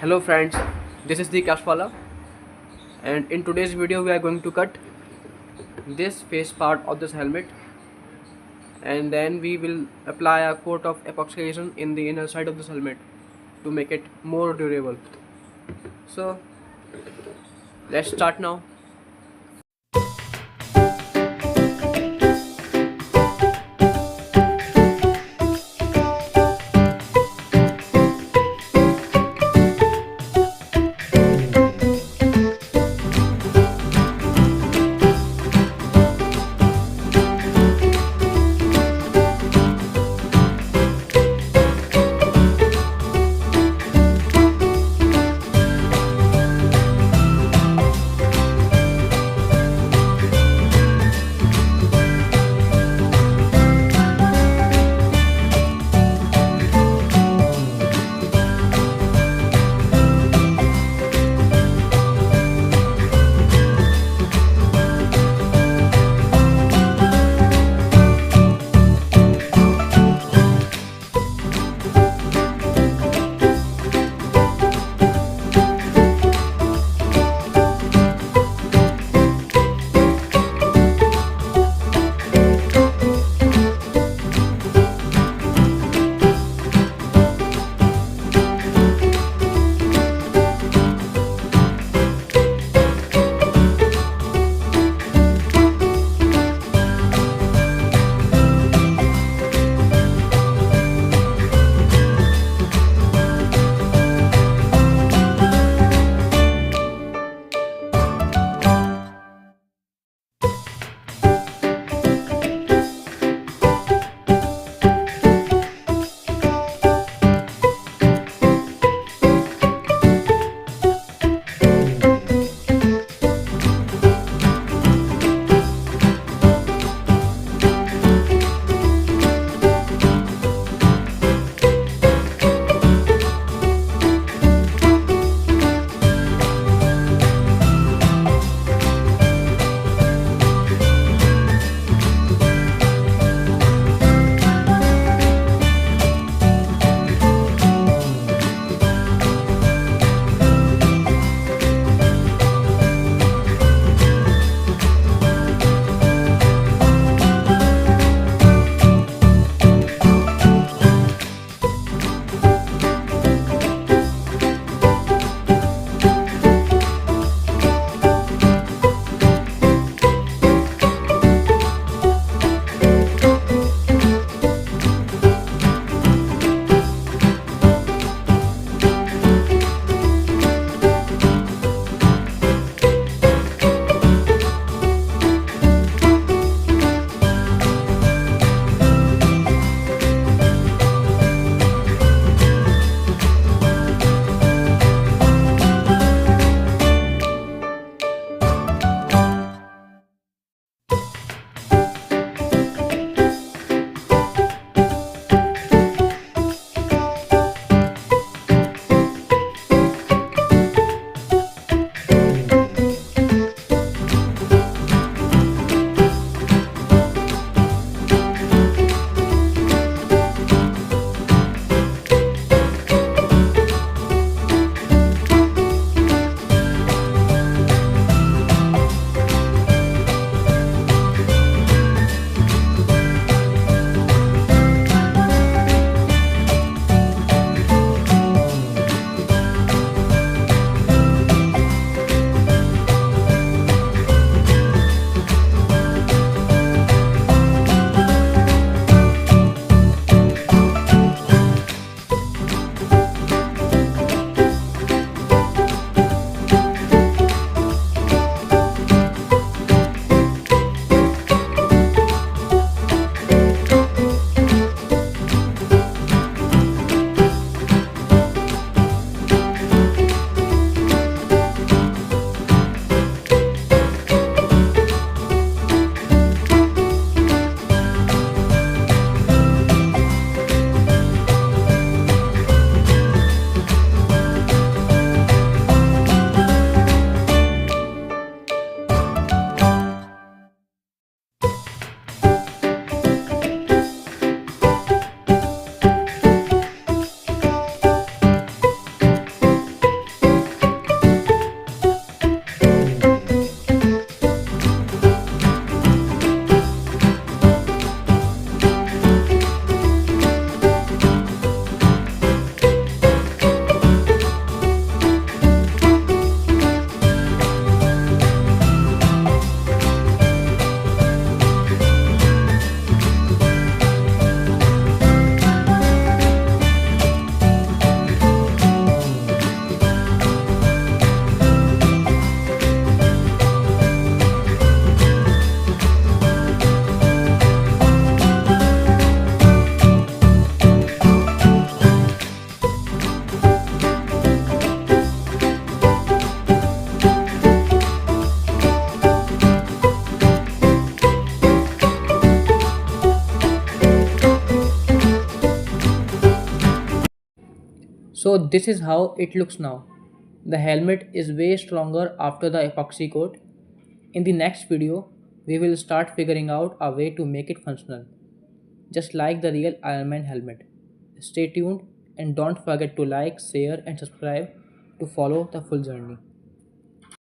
Hello friends, this is the Craftswala, and in today's video we are going to cut this face part of this helmet, and then we will apply a coat of epoxy resin in the inner side of this helmet to make it more durable. So let's start now. this is how it looks now. The helmet is way stronger after the epoxy coat. In the next video, we will start figuring out a way to make it functional, just like the real Iron Man helmet. Stay tuned and don't forget to like, share and subscribe to follow the full journey.